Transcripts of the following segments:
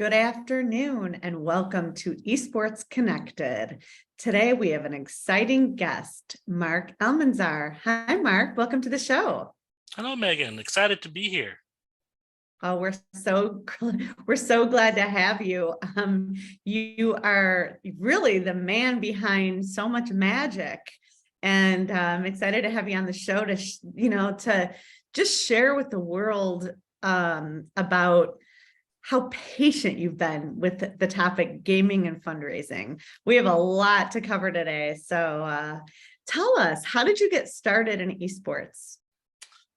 Good afternoon and welcome to Esports Connected. Today we have an exciting guest, Mark Almanzor. Hi, Mark. Welcome to the show. Hello, Megan. Excited to be here. Oh, we're so glad to have you. You are really the man behind so much magic, and I'm excited to have you on the show to to just share with the world about how patient you've been with the topic gaming and fundraising. We have a lot to cover today. So tell us, how did you get started in esports?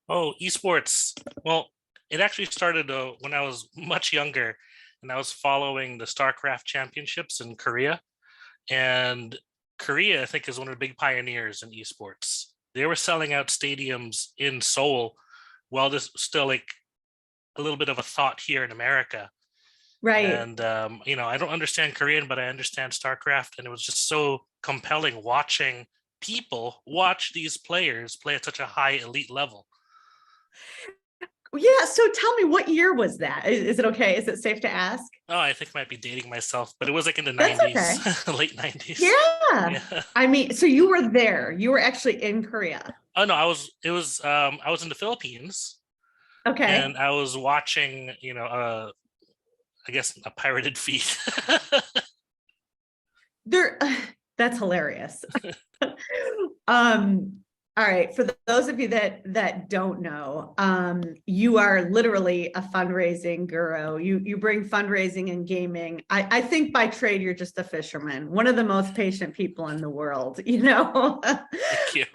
Oh, esports. Well, it actually started when I was much younger and I was following the Starcraft championships in Korea. And Korea, I think, is one of the big pioneers in esports. They were selling out stadiums in Seoul while this was still like a little bit of a thought here in America. Right. And, I don't understand Korean, but I understand StarCraft. And it was just so compelling watching people watch these players play at such a high elite level. Yeah. So tell me, what year was that? Is it okay? Is it safe to ask? Oh, I think I might be dating myself, but it was like in the That's 90s, late 90s. Yeah. I mean, so you were there. You were actually in Korea. Oh, no, I was in the Philippines. Okay. And I was watching, I guess a pirated feed. That's hilarious. All right, for those of you that don't know, you are literally a fundraising guru. You bring fundraising and gaming. I think by trade you're just a fisherman, one of the most patient people in the world. Thank you.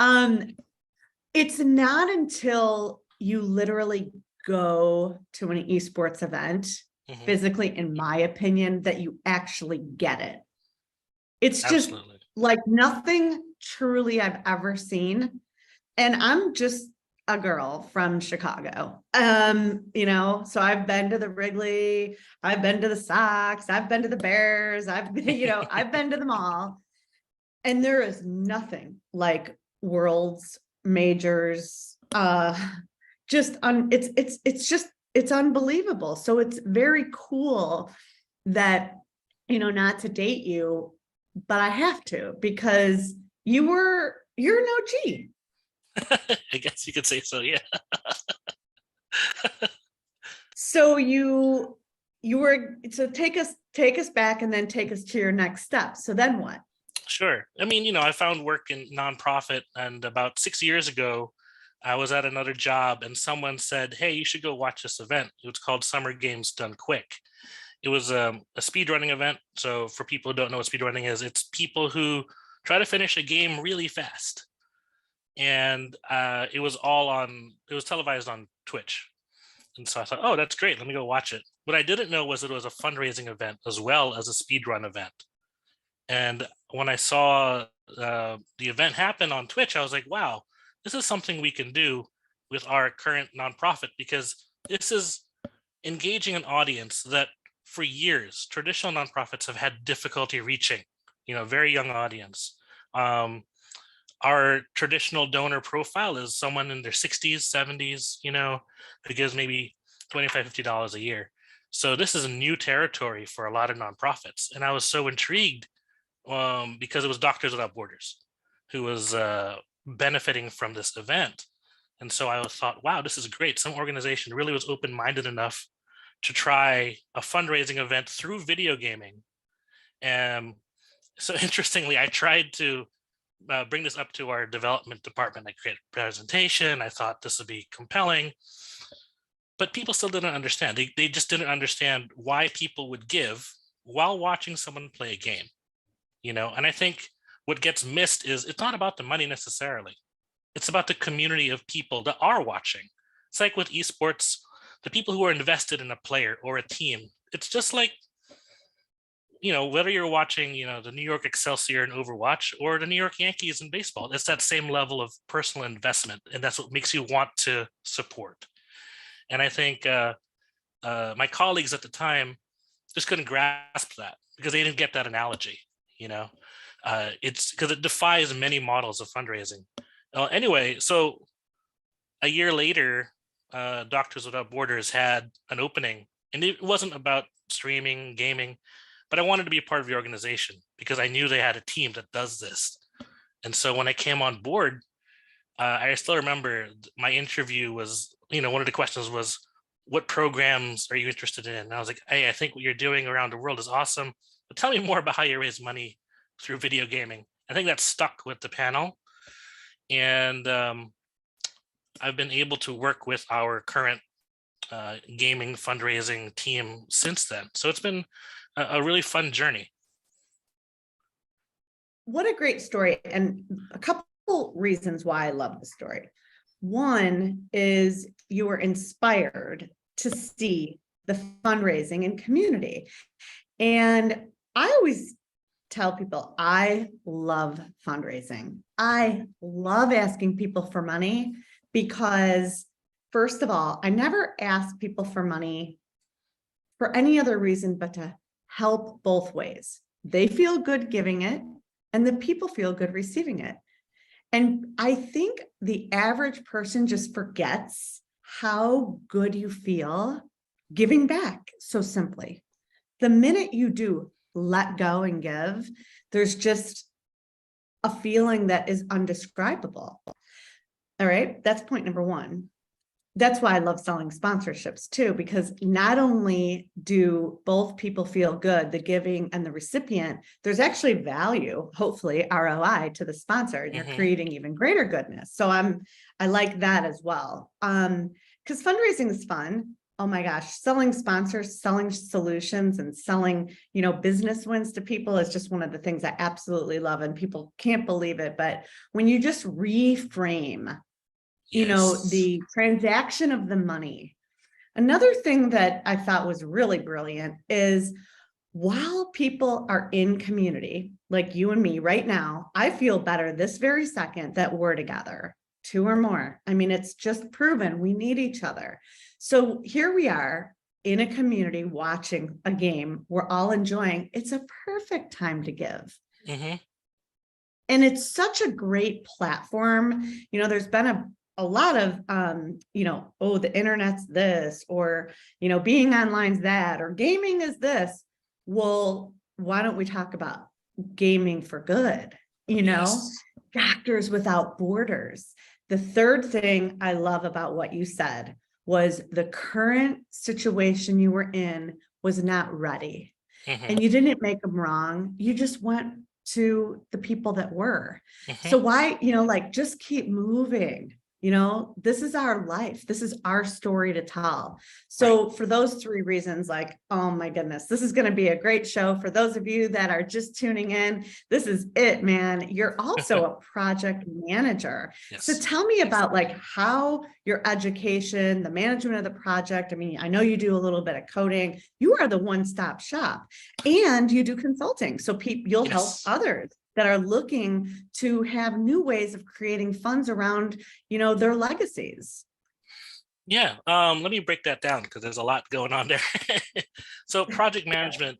It's not until you literally go to an esports event, physically, in my opinion, that you actually get it. It's just Absolutely. like nothing truly I've ever seen. And I'm just a girl from Chicago. So I've been to the Wrigley, I've been to the Sox, I've been to the Bears, I've been to them all. And there is nothing like worlds, majors, it's unbelievable. So it's very cool that, not to date you, but I have to, because you're an OG. I guess you could say so, yeah. So take us back and then take us to your next step. So then what? Sure. I mean, I found work in nonprofit, and about 6 years ago, I was at another job and someone said, hey, you should go watch this event. It was called Summer Games Done Quick. It was a speedrunning event. So for people who don't know what speedrunning is, it's people who try to finish a game really fast. And it was televised on Twitch. And so I thought, oh, that's great. Let me go watch it. What I didn't know was that it was a fundraising event as well as a speedrun event. And when I saw the event happen on Twitch, I was like, wow, this is something we can do with our current nonprofit, because this is engaging an audience that for years, traditional nonprofits have had difficulty reaching, very young audience. Our traditional donor profile is someone in their 60s, 70s, who gives maybe $25, $50 a year. So this is a new territory for a lot of nonprofits. And I was so intrigued because it was Doctors Without Borders who was benefiting from this event. And so I thought, wow, this is great. Some organization really was open-minded enough to try a fundraising event through video gaming. And so interestingly, I tried to bring this up to our development department. I created a presentation. I thought this would be compelling, but people still didn't understand. They just didn't understand why people would give while watching someone play a game, and I think what gets missed is it's not about the money necessarily. It's about the community of people that are watching. It's like with esports, the people who are invested in a player or a team. It's just like, whether you're watching, the New York Excelsior in Overwatch or the New York Yankees in baseball, it's that same level of personal investment. And that's what makes you want to support. And I think my colleagues at the time just couldn't grasp that because they didn't get that analogy, it's because it defies many models of fundraising. Anyway, so a year later, Doctors Without Borders had an opening, and it wasn't about streaming, gaming, but I wanted to be a part of the organization because I knew they had a team that does this. And so when I came on board, I still remember my interview was, one of the questions was, what programs are you interested in? And I was like, hey, I think what you're doing around the world is awesome, but tell me more about how you raise money through video gaming. I think that stuck with the panel. And I've been able to work with our current gaming fundraising team since then. So it's been a really fun journey. What a great story. And a couple reasons why I love the story. One is you were inspired to see the fundraising and community. And I always tell people, I love fundraising. I love asking people for money because, first of all, I never ask people for money for any other reason but to help both ways. They feel good giving it, and the people feel good receiving it. And I think the average person just forgets how good you feel giving back so simply. The minute you do let go and give, there's just a feeling that is undescribable. All right, that's point number one. That's why I love selling sponsorships too, because not only do both people feel good, the giving and the recipient, there's actually value, hopefully ROI to the sponsor, and you're creating even greater goodness. So I like that as well. Because fundraising is fun. Oh my gosh, selling sponsors, selling solutions, and selling, business wins to people is just one of the things I absolutely love, and people can't believe it. But when you just reframe the transaction of the money. Another thing that I thought was really brilliant is while people are in community, like you and me right now, I feel better this very second that we're together, 2 or more. I mean, it's just proven we need each other. So here we are in a community watching a game we're all enjoying. It's a perfect time to give. And it's such a great platform. There's been a lot of, the internet's this, or, being online's that, or gaming is this. Well, why don't we talk about gaming for good? Doctors Without Borders. The third thing I love about what you said was the current situation you were in was not ready. And you didn't make them wrong. You just went to the people that were. So why, just keep moving. This is our life. This is our story to tell. So for those 3 reasons, oh my goodness, this is going to be a great show. For those of you that are just tuning in, this is it, man. You're also a project manager. So tell me about how your education, the management of the project. I mean, I know you do a little bit of coding. You are the one-stop shop, and you do consulting. So you'll help others that are looking to have new ways of creating funds around, their legacies. Yeah, let me break that down because there's a lot going on there. So project management,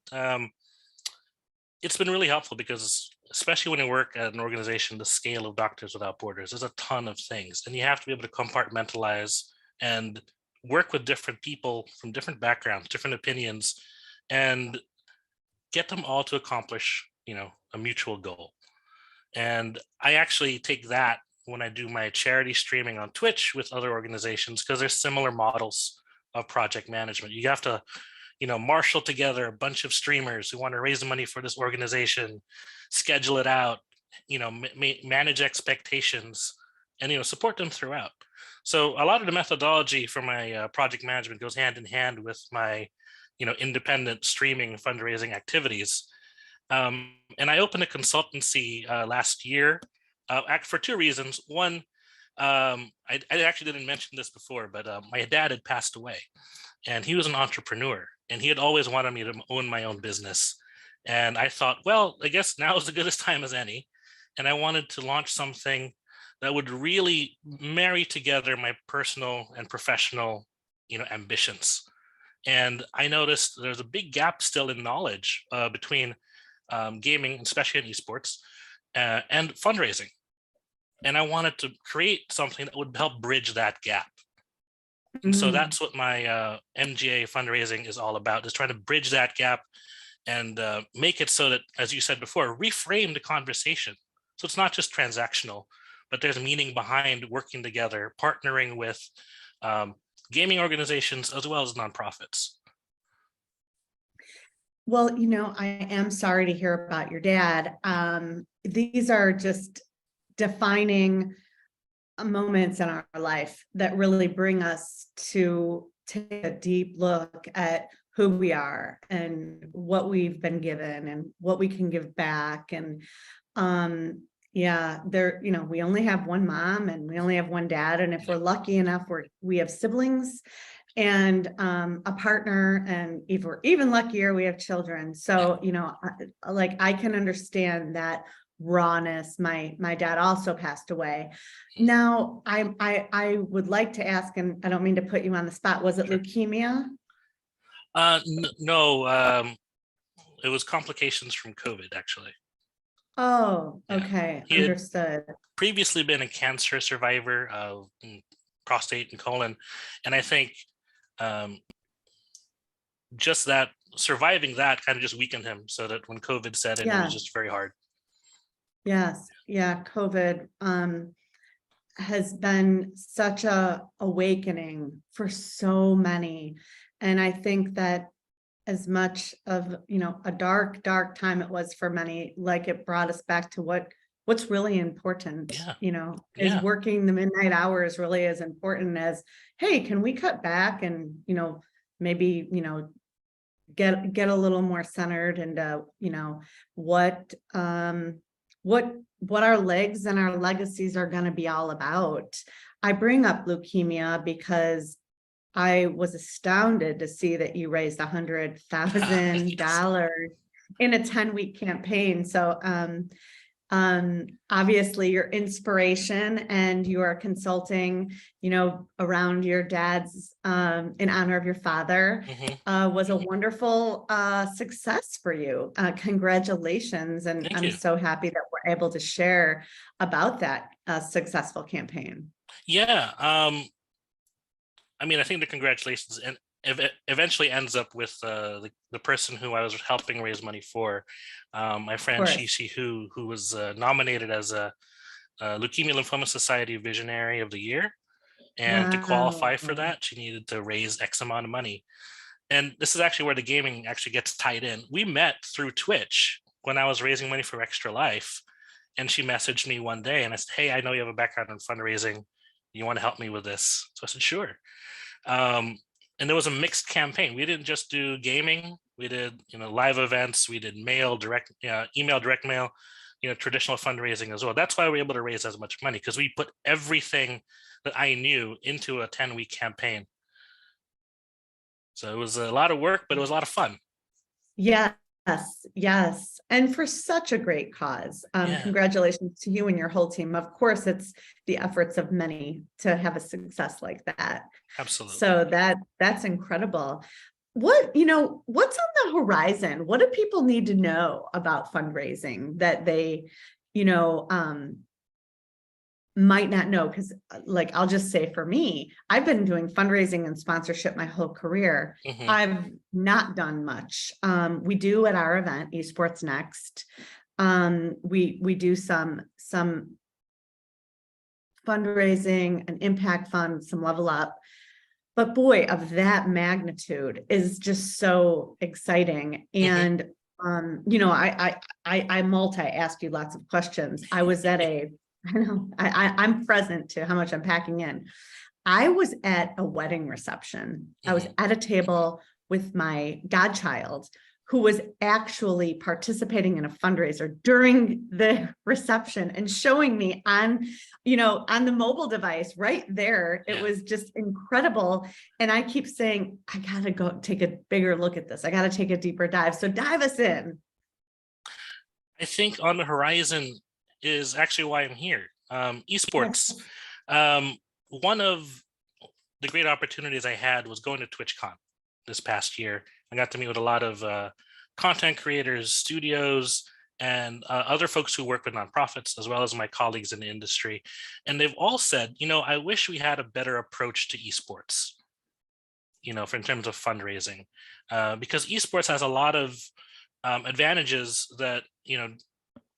it's been really helpful because especially when you work at an organization the scale of Doctors Without Borders, there's a ton of things, and you have to be able to compartmentalize and work with different people from different backgrounds, different opinions, and get them all to accomplish a mutual goal. And I actually take that when I do my charity streaming on Twitch with other organizations, because there's similar models of project management. You have to, marshal together a bunch of streamers who want to raise money for this organization, schedule it out, manage expectations, and, support them throughout. So a lot of the methodology for my project management goes hand in hand with my, independent streaming fundraising activities. And I opened a consultancy last year for 2 reasons. One, I actually didn't mention this before, but my dad had passed away, and he was an entrepreneur, and he had always wanted me to own my own business. And I thought, well, I guess now is the goodest time as any. And I wanted to launch something that would really marry together my personal and professional, ambitions. And I noticed there's a big gap still in knowledge between gaming, especially in esports, and fundraising. And I wanted to create something that would help bridge that gap. And so Mm. that's what my MGA fundraising is all about, is trying to bridge that gap and make it so that, as you said before, reframe the conversation. So it's not just transactional, but there's meaning behind working together, partnering with um, gaming organizations as well as nonprofits. Well, I am sorry to hear about your dad. These are just defining moments in our life that really bring us to take a deep look at who we are and what we've been given and what we can give back. And yeah, we only have one mom and we only have one dad. And if we're lucky enough, we have siblings and a partner, and if we're even luckier, we have children. So, I can understand that rawness. My dad also passed away. Now, I would like to ask, and I don't mean to put you on the spot, was it Sure. leukemia? No, it was complications from COVID, actually. Oh, Yeah. okay, He had understood. previously been a cancer survivor of prostate and colon, and I think just that surviving that kind of just weakened him, so that when COVID set in, it Yeah, was just very hard. yes, yeah, COVID has been such a awakening for so many. And I think that as much of, a dark, dark time it was for many, like it brought us back to what's really important, Yeah, is yeah, working the midnight hours really as important as, hey, can we cut back and, maybe, get a little more centered and what what our legs and our legacies are going to be all about. I bring up leukemia because I was astounded to see that you raised yes. $100,000 in a 10-week campaign. So obviously your inspiration, and you are consulting, around your dad's, in honor of your father, Mhm. was a wonderful success for you. Congratulations. And Thank I'm you. so happy that we're able to share about that successful campaign. Yeah, I mean, I think the congratulations and eventually ends up with the person who I was helping raise money for, my Of friend course. Shishi, who was nominated as a Leukemia Lymphoma Society Visionary of the Year. And to Wow. qualify for that, she needed to raise X amount of money. And this is actually where the gaming actually gets tied in. We met through Twitch when I was raising money for Extra Life. And she messaged me one day and I said, "Hey, I know you have a background in fundraising. You want to help me with this?" So I said, "Sure." Um, and there was a mixed campaign. We didn't just do gaming. We did, live events. We did mail, email, direct mail, traditional fundraising as well. That's why we were able to raise as much money, because we put everything that I knew into a 10-week campaign. So it was a lot of work, but it was a lot of fun. Yes, yes. And for such a great cause. Yeah, Congratulations to you and your whole team. Of course, it's the efforts of many to have a success like that. absolutely. So that's incredible. What's on the horizon? What do people need to know about fundraising that they, you know, um, might not know? Because I'll just say, for me, I've been doing fundraising and sponsorship my whole career. Hmm. I've not done much. We do at our event, Esports Next. We do some fundraising, an impact fund, some level up. But boy, of that magnitude is just so exciting. Hmm. And I multi-asked you lots of questions. I was at I know I'm present to how much I'm packing in. I was at a wedding reception. I was Hmm. at a table with my godchild, who was actually participating in a fundraiser during the reception and showing me on the mobile device right there. It Yeah. was just incredible. And I keep saying, I gotta go take a bigger look at this. I gotta take a deeper dive. So dive us in. I think on the horizon is actually why I'm here. Esports. Yes. Um, One of the great opportunities I had was going to TwitchCon this past year. I got to meet with a lot of content creators, studios, and other folks who work with nonprofits, as well as my colleagues in the industry. And they've all said, I wish we had a better approach to esports. for in terms of fundraising, because esports has a lot of advantages that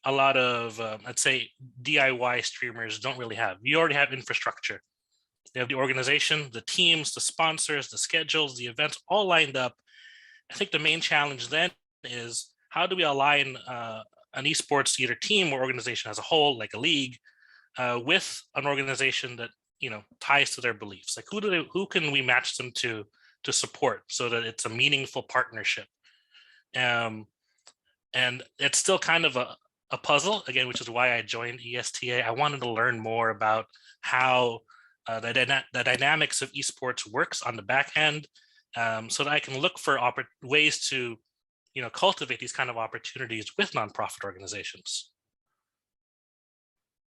a lot of let's say DIY streamers don't really have. You already have infrastructure. They have the organization, the teams, the sponsors, the schedules, the events all lined up. I think the main challenge then is how do we align an esports either team or organization as a whole, like a league, with an organization that ties to their beliefs. Like who can we match them to support so that it's a meaningful partnership. And it's still kind of a puzzle again, which is why I joined ESTA. I wanted to learn more about how the dynamics of esports works on the back end, so that I can look for ways to cultivate these kind of opportunities with nonprofit organizations.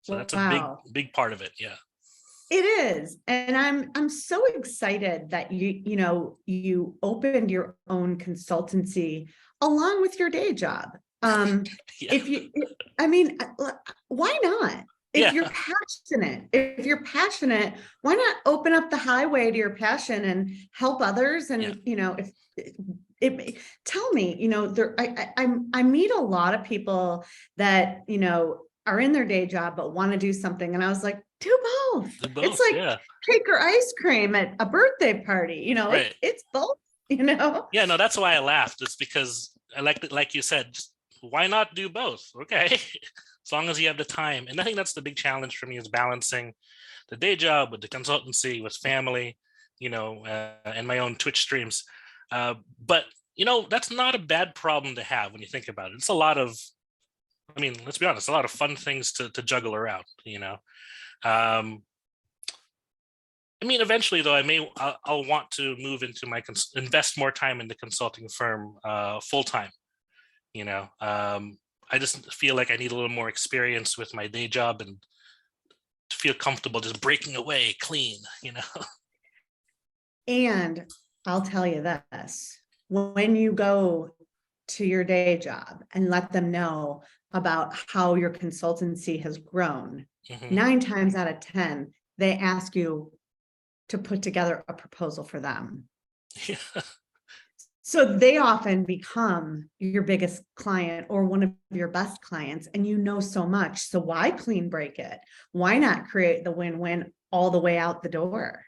So that's a big part of it. Yeah, it is. And I'm so excited that you opened your own consultancy along with your day job. yeah. Why not? If you're passionate, why not open up the highway to your passion and help others? And tell me, I meet a lot of people that are in their day job but want to do something, and I was like, do both. It's like cake or ice cream at a birthday party. Right. It's both. Yeah, no, that's why I laughed. It's because I like you said, just why not do both? Okay. As long as you have the time. And I think that's the big challenge for me, is balancing the day job with the consultancy, with family, and my own Twitch streams. But, that's not a bad problem to have when you think about it. It's a lot of, let's be honest, a lot of fun things to juggle around, eventually though, I'll want to move into invest more time in the consulting firm full time. I just feel like I need a little more experience with my day job and to feel comfortable just breaking away clean, And I'll tell you this, when you go to your day job and let them know about how your consultancy has grown, 9 times out of 10, they ask you to put together a proposal for them. Yeah. So they often become your biggest client or one of your best clients, and so much. So why clean break it? Why not create the win-win all the way out the door?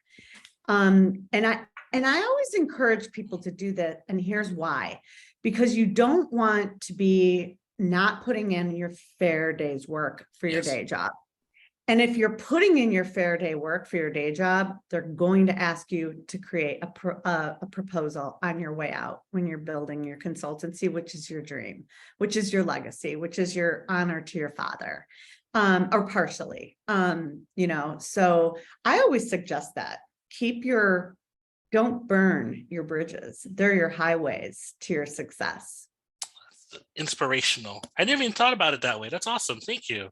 And I always encourage people to do that. And here's why: because you don't want to be not putting in your fair day's work for your day job. And if you're putting in your fair day work for your day job, they're going to ask you to create a proposal on your way out when you're building your consultancy, which is your dream, which is your legacy, which is your honor to your father, or partially, So I always suggest that don't burn your bridges. They're your highways to your success. Inspirational. I never even thought about it that way. That's awesome. Thank you.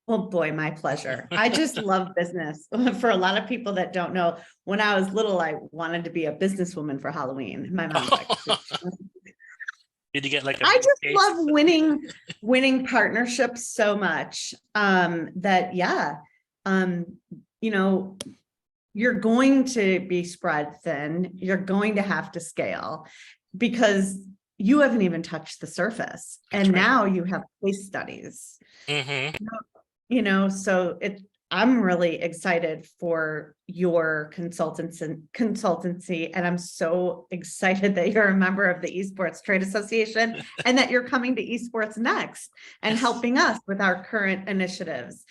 Well, boy, my pleasure. I just love business. For a lot of people that don't know, when I was little, I wanted to be a businesswoman for Halloween. My mom's like, did you get like I just love winning partnerships so much that, you're going to be spread thin. You're going to have to scale because you haven't even touched the surface. And now you have case studies. So I'm really excited for your consultancy, and I'm so excited that you're a member of the Esports Trade Association and that you're coming to Esports Next and helping us with our current initiatives.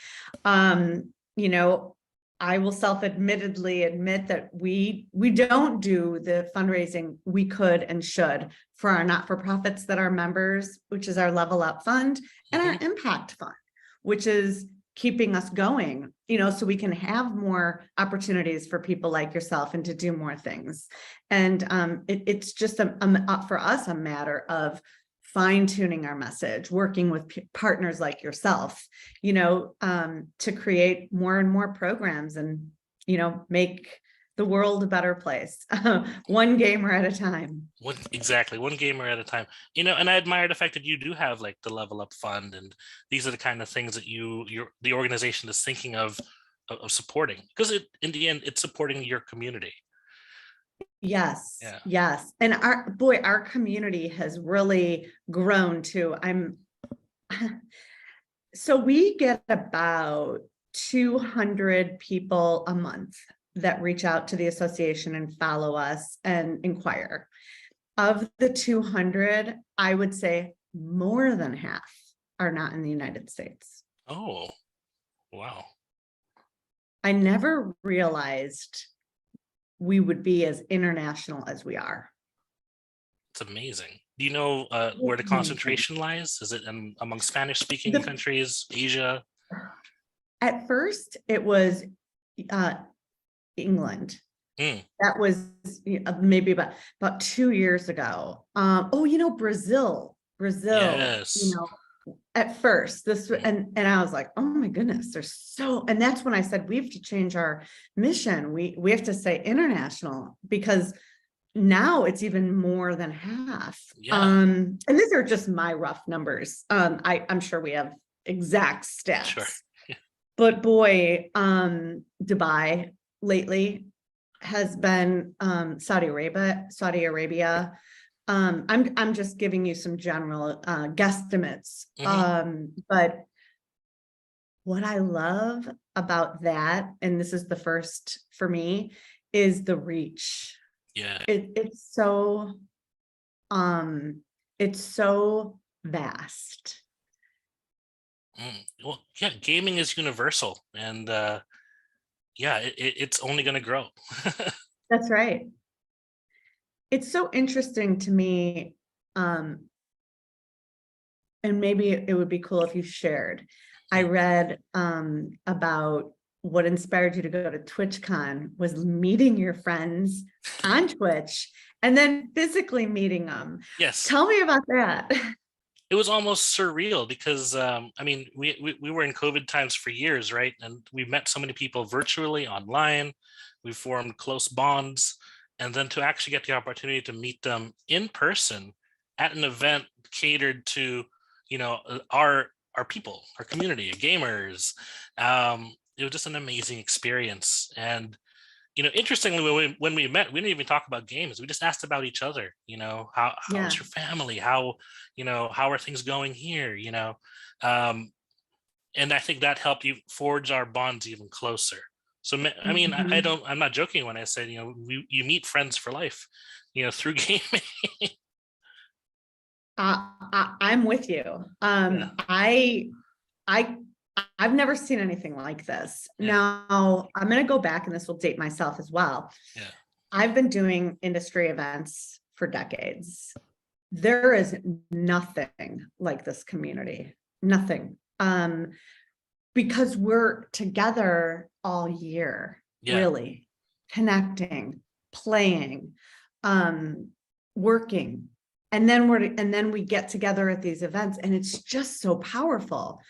I will self-admittedly admit that we don't do the fundraising we could and should for our not-for-profits that are members, which is our Level Up Fund, and our Impact Fund, which is keeping us going, so we can have more opportunities for people like yourself and to do more things. And it's just for us a matter of fine-tuning our message, working with partners like yourself, to create more and more programs and, make the world a better place, one gamer at a time. One gamer at a time. And I admire the fact that you do have like the Level Up Fund, and these are the kind of things that the organization is thinking of supporting, because in the end, it's supporting your community. Yes, Yeah. yes. And our community has really grown too. So we get about 200 people a month that reach out to the association and follow us and inquire. Of the 200, I would say more than half are not in the United States. Oh, wow. I never realized we would be as international as we are. It's amazing. Do you know where the concentration lies? Is it among Spanish-speaking countries, Asia? At first, it was England. Mm. That was maybe about 2 years ago. Oh, Brazil, Yes. at first this Mm. and I was like, oh my goodness, and that's when I said we have to change our mission. We have to say international, because now it's even more than half. Yeah, And these are just my rough numbers. I'm sure we have exact sure. stats, but boy, Dubai lately has been Saudi Arabia. I'm just giving you some general guesstimates. But what I love about that, and this is the first for me, is the reach. Yeah. It's so vast. Well, yeah, gaming is universal, and yeah, it's only going to grow. That's right. It's so interesting to me, and maybe it would be cool if you shared. I read about what inspired you to go to TwitchCon was meeting your friends on Twitch and then physically meeting them. Yes. Tell me about that. It was almost surreal because I mean, we were in COVID times for years, right? And we met so many people virtually, online. We formed close bonds, and then to actually get the opportunity to meet them in person at an event catered to, our people, our community, gamers. It was just an amazing experience. And interestingly, when we met, we didn't even talk about games. We just asked about each other. How's your family? How are things going here? And I think that helped you forge our bonds even closer. So, I mean, I'm not joking when I say, you meet friends for life, through gaming. I'm with you. Yeah. I've never seen anything like this. Yeah. Now I'm going to go back, and this will date myself as well. Yeah. I've been doing industry events for decades. There is nothing like this community, nothing. Because we're together all year, Yeah. really connecting, playing, working. And then we get together at these events, and it's just so powerful.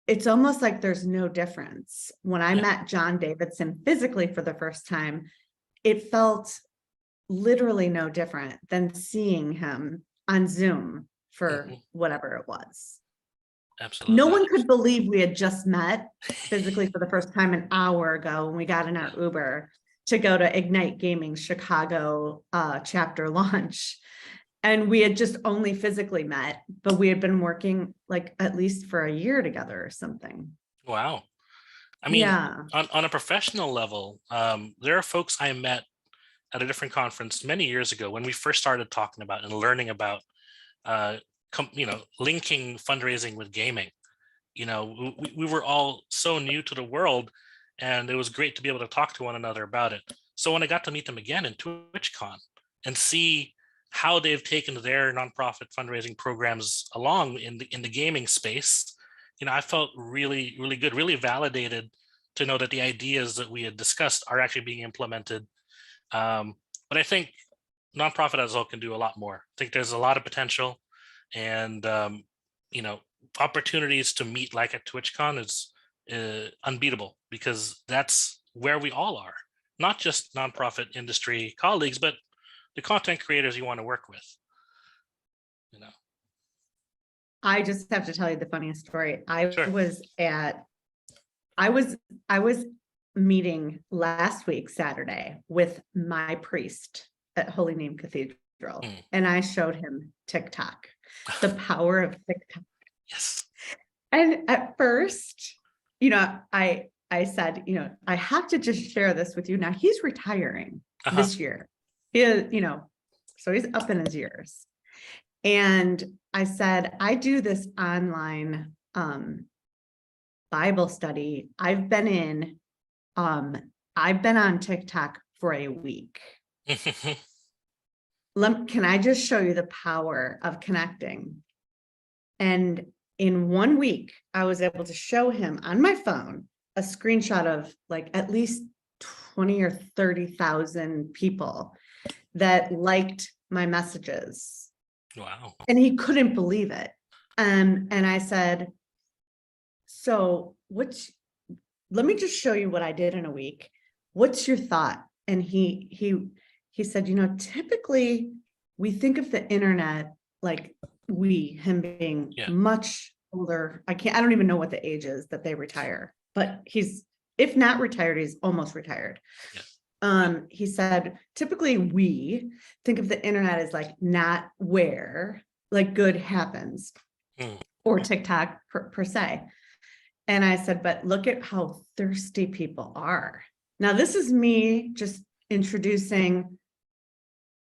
It's almost like there's no difference. When I met John Davidson physically for the first time, it felt literally no different than seeing him on Zoom for whatever it was. Absolutely. No one could believe we had just met physically for the first time an hour ago when we got in our Uber to go to Ignite Gaming Chicago chapter launch. And we had just only physically met, but we had been working like at least for a year together or something. Wow. I mean, on a professional level, there are folks I met at a different conference many years ago when we first started talking about and learning about, linking fundraising with gaming. We were all so new to the world, and it was great to be able to talk to one another about it. So when I got to meet them again in TwitchCon and see how they've taken their nonprofit fundraising programs along in the gaming space, I felt really, really good, really validated to know that the ideas that we had discussed are actually being implemented. But I think nonprofit as a whole can do a lot more. I think there's a lot of potential, and opportunities to meet like at TwitchCon is unbeatable, because that's where we all are, not just nonprofit industry colleagues, but the content creators you want to work with. I just have to tell you the funniest story. Sure. I was meeting last week, Saturday, with my priest at Holy Name Cathedral, and I showed him TikTok, the power of TikTok. Yes. And at first, I said, I have to just share this with you. Now he's retiring this year. So he's up in his years. And I said, I do this online Bible study. I've been on TikTok for a week. Can I just show you the power of connecting? And in 1 week, I was able to show him on my phone a screenshot of like at least 20 or 30,000 people that liked my messages. Wow. And he couldn't believe it. And I said, so let me just show you what I did in a week. What's your thought? And he said, typically we think of the internet, like him being much older. I don't even know what the age is that they retire, but he's, if not retired, he's almost retired. Yeah. He said, typically we think of the internet as like not where like good happens or TikTok per se. And I said, but look at how thirsty people are. Now, this is me just introducing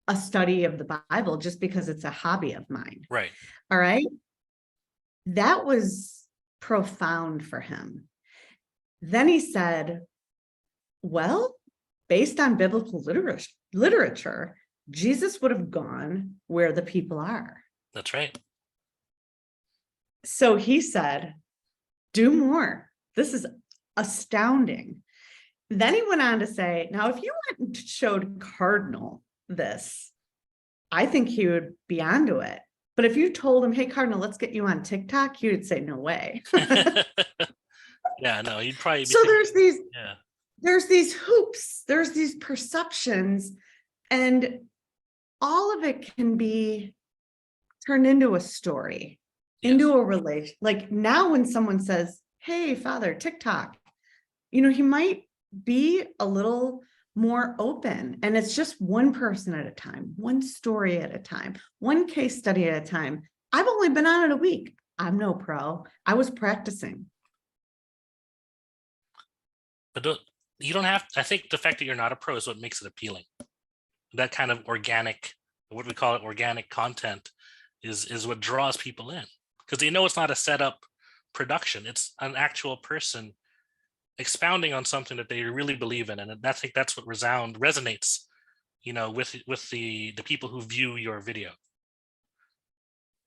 a study of the Bible just because it's a hobby of mine. Right. All right. That was profound for him. Then he said, well, based on biblical literature, Jesus would have gone where the people are. That's right. So he said, do more. This is astounding. Then he went on to say, now, if you went and showed Cardinal this, I think he would be onto it. But if you told him, hey, Cardinal, let's get you on TikTok, he would say, no way. Yeah, no, he'd probably be so thinking, there's these hoops, there's these perceptions, and all of it can be turned into a story, into a relation. Like now when someone says, hey, Father, TikTok, he might be a little more open, and it's just one person at a time, one story at a time, one case study at a time. I've only been on it a week. I'm no pro. I was practicing. But you don't have, I think the fact that you're not a pro is what makes it appealing. That kind of organic, what we call it, organic content is what draws people in, because they know it's not a setup production. It's an actual person expounding on something that they really believe in. And I think that's what resonates, with the people who view your video.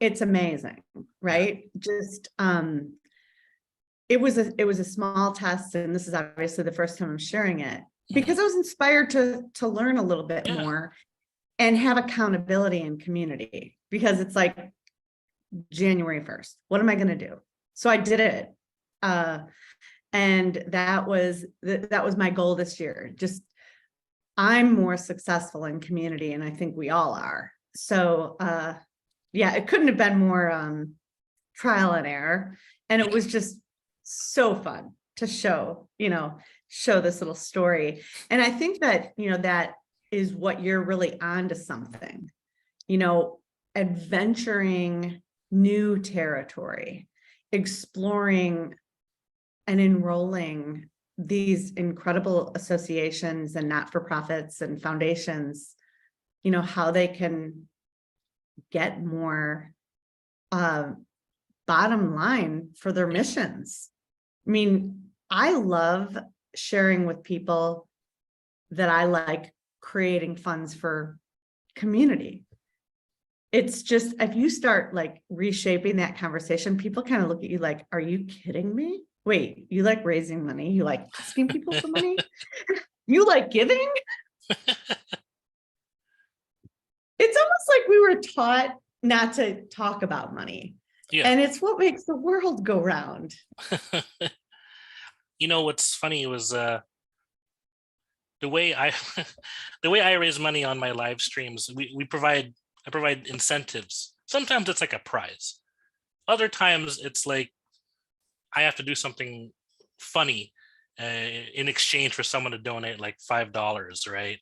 It's amazing, right? Yeah. Just, it was a small test, and this is obviously the first time I'm sharing it because I was inspired to learn a little bit more and have accountability and community, because it's like January 1st. What am I going to do? So I did it. And that was my goal this year. Just, I'm more successful in community, and I think we all are. So, it couldn't have been more trial and error. And it was just so fun to show this little story. And I think that, that is what you're really onto something, adventuring new territory, exploring and enrolling these incredible associations and not-for-profits and foundations, how they can get more bottom line for their missions. I mean, I love sharing with people that I like creating funds for community. It's just, if you start like reshaping that conversation, people kind of look at you like, are you kidding me? Wait, you like raising money? You like asking people for money? You like giving? It's almost like we were taught not to talk about money. Yeah. And it's what makes the world go round. What's funny was the way I raise money on my live streams. I provide incentives. Sometimes it's like a prize. Other times it's like I have to do something funny in exchange for someone to donate like $5, right?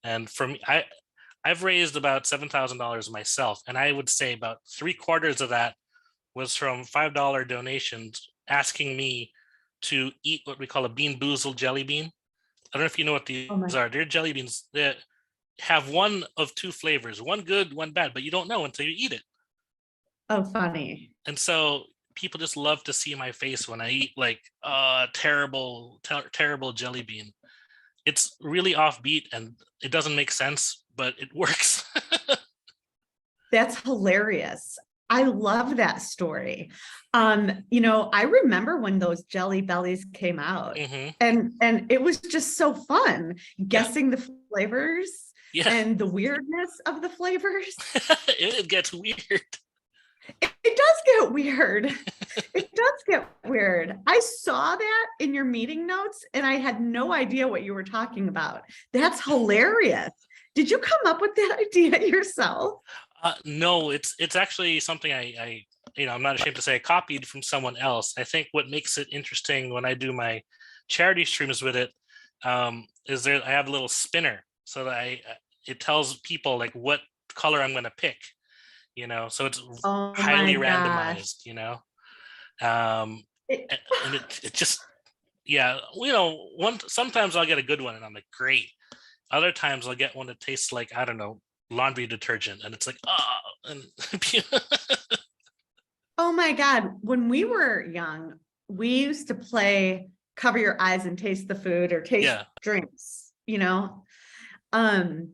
And for me, I've raised about $7,000 myself, and I would say about 3/4 of that was from $5 donations asking me to eat what we call a Bean Boozled jelly bean. I don't know if you know what Oh my, these are. They're jelly beans that have one of two flavors, one good, one bad, but you don't know until you eat it. oh, funny. And so people just love to see my face when I eat like terrible jelly bean. It's really offbeat and it doesn't make sense, but it works. That's hilarious. I love that story. I remember when those Jelly Bellies came out, Hmm. and it was just so fun Yeah, guessing the flavors yeah. and the weirdness of the flavors. It gets weird. It does get weird. It does get weird. I saw that in your meeting notes and I had no idea what you were talking about. That's hilarious. Did you come up with that idea yourself? No, it's actually something I'm not ashamed to say I copied from someone else. I think what makes it interesting when I do my charity streams with it, is there I have a little spinner so that it tells people like what color I'm going to pick. So it's Oh my highly gosh. randomized. It- And it just, yeah, sometimes I'll get a good one and I'm like, great. Other times I'll get one that tastes like, I don't know, laundry detergent, and it's like, oh, and oh my God. When we were young, we used to play cover your eyes and taste the food or taste yeah. drinks. Um,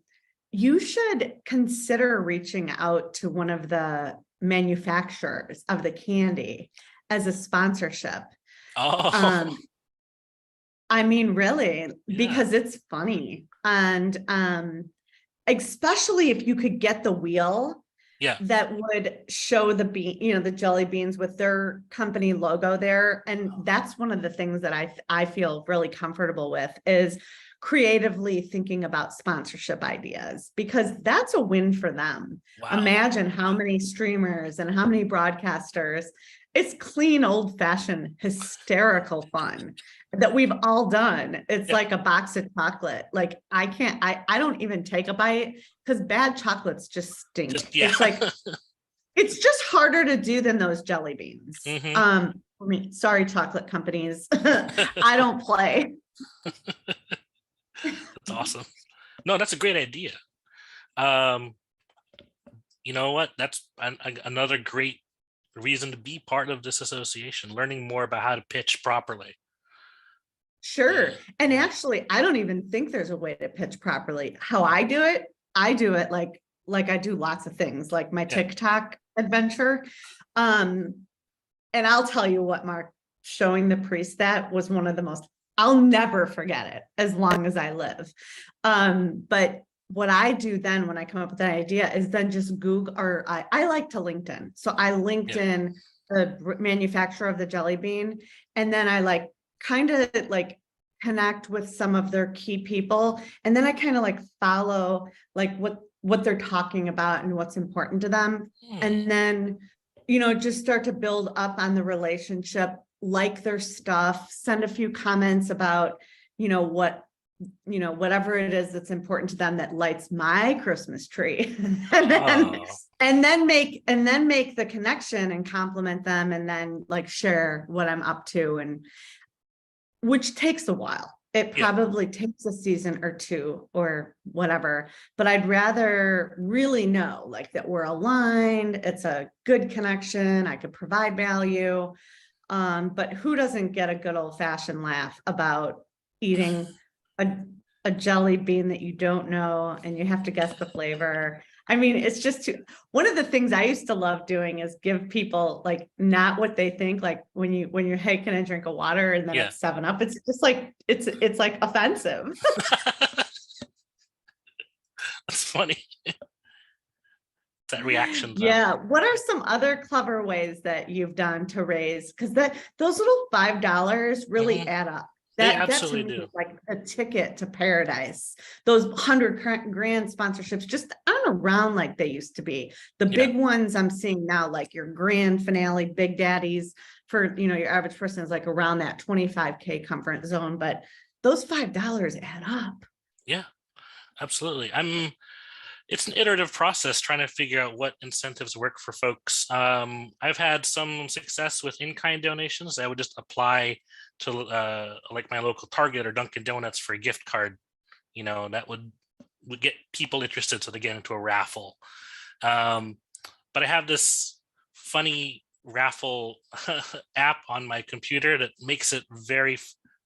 you should consider reaching out to one of the manufacturers of the candy as a sponsorship. Oh, Um, I mean, really, yeah, because it's funny. And especially if you could get the wheel yeah, that would show the the jelly beans with their company logo there. And that's one of the things that I feel really comfortable with is creatively thinking about sponsorship ideas, because that's a win for them. wow, Imagine how many streamers and how many broadcasters. It's clean, old-fashioned, hysterical fun that we've all done. It's yeah, like a box of chocolate. Like I don't even take a bite because bad chocolates just just stink. yeah. It's like, it's just harder to do than those jelly beans. Hmm. I mean, sorry, chocolate companies. I don't play. That's awesome. No, that's a great idea. Um, you know what? That's another great reason to be part of this association, learning more about how to pitch properly. Sure. And Yeah, actually, I don't even think there's a way to pitch properly. How I do it like I do lots of things, like my yeah. TikTok adventure. Um, and I'll tell you what, Mark, showing the priest that was one of the most, I'll never forget it as long as I live. But what I do then when I come up with an idea is then just Google, or I like to LinkedIn. So I linked Yeah. in the manufacturer of the jelly bean, and then I like kind of like connect with some of their key people. And then I kind of like follow like what they're talking about and what's important to them. Hmm. And then, just start to build up on the relationship, like their stuff, send a few comments about, what, whatever it is that's important to them that lights my Christmas tree. and then Oh, make the connection and compliment them, and then like share what I'm up to, and which takes a while. It yeah. probably takes a season or two or whatever, but I'd rather really know like that we're aligned. It's a good connection. I could provide value. But who doesn't get a good old fashioned laugh about eating a, a jelly bean that you don't know and you have to guess the flavor? I mean, it's just one of the things I used to love doing is give people like not what they think. Like when you're, hey, can I drink a water? And then Yeah. it's 7-Up. It's just like, it's like offensive. That's funny. That reaction though. Yeah. What are some other clever ways that you've done to raise? Because those little $5 really Hmm. add up. They That to absolutely me do. is like a ticket to paradise. Those 100 grand sponsorships just aren't around like they used to be. The Yeah. big ones I'm seeing now, like your grand finale, Big Daddies for, your average person is like around that 25K comfort zone, but those $5 add up. Yeah, absolutely. It's an iterative process trying to figure out what incentives work for folks. I've had some success with in-kind donations. I would just apply to like my local Target or Dunkin' Donuts for a gift card. That would get people interested, so they get into a raffle. But I have this funny raffle app on my computer that makes it very,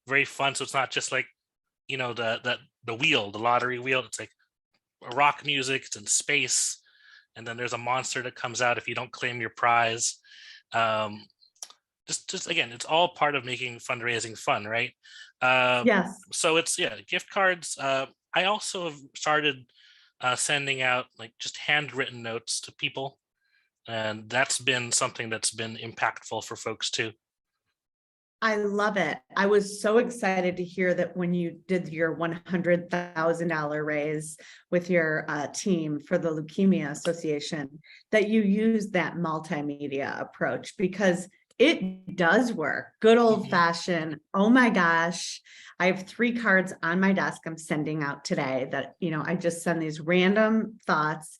very fun. So it's not just like, the wheel, the lottery wheel. It's like rock music, it's in space, and then there's a monster that comes out if you don't claim your prize. Just again, it's all part of making fundraising fun, right? Yes. So it's gift cards. I also have started sending out like just handwritten notes to people, and that's been something that's been impactful for folks too. I love it. I was so excited to hear that when you did your $100,000 raise with your team for the Leukemia Association, that you used that multimedia approach, because it does work. Good old fashioned. Oh my gosh. I have 3 cards on my desk I'm sending out today that, I just send these random thoughts.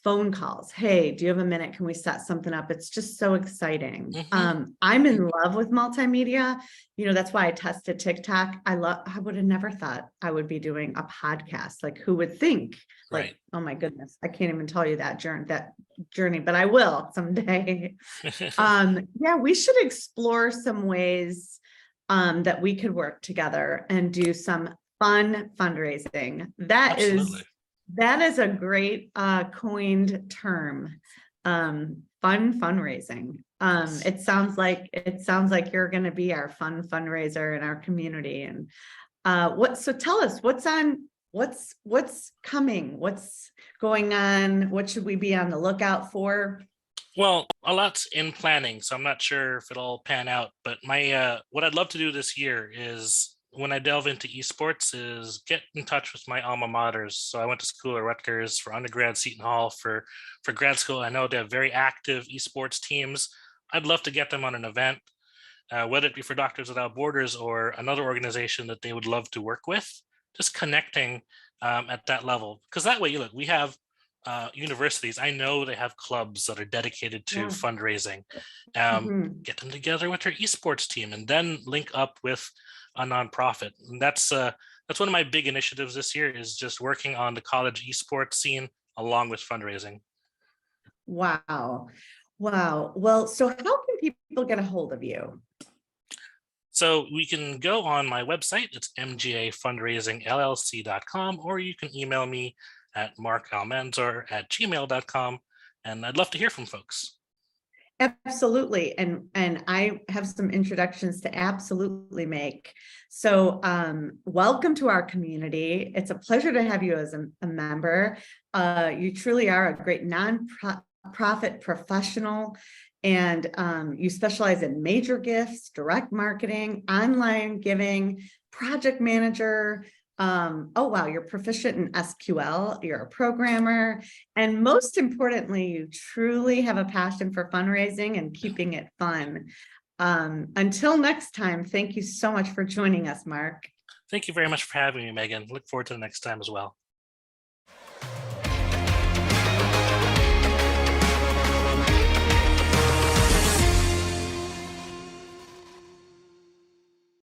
Phone calls. Hey, do you have a minute? Can we set something up? It's just so exciting. I'm in love with multimedia. That's why I tested TikTok. I would have never thought I would be doing a podcast. Like, who would think? Like, Right. oh my goodness, I can't even tell you that journey, but I will someday. Yeah, we should explore some ways that we could work together and do some fun fundraising. Absolutely. That is a great coined term. Fun fundraising. It sounds like you're going to be our fun fundraiser in our community. And so tell us what's coming, what's going on, what should we be on the lookout for? Well, a lot's in planning, so I'm not sure if it'll pan out. But my what I'd love to do this year is, when I delve into esports, is get in touch with my alma maters. So I went to school at Rutgers, for undergrad, Seton Hall for grad school. I know they have very active esports teams. I'd love to get them on an event, whether it be for Doctors Without Borders or another organization that they would love to work with. Just connecting at that level, because that way, we have universities. I know they have clubs that are dedicated to fundraising. Get them together with their esports team, and then link up with a nonprofit. And that's one of my big initiatives this year, is just working on the college esports scene along with fundraising. Wow. Well, so how can people get a hold of you? So we can go on my website. It's mgafundraisingllc.com, or you can email me at markalmanzor@gmail.com. And I'd love to hear from folks. Absolutely. And I have some introductions to absolutely make. So welcome to our community. It's a pleasure to have you as a member. You truly are a great nonprofit professional, and you specialize in major gifts, direct marketing, online giving, project manager. Oh, wow, you're proficient in SQL, you're a programmer, and most importantly, you truly have a passion for fundraising and keeping it fun. Until next time, thank you so much for joining us, Mark. Thank you very much for having me, Megan. Look forward to the next time as well.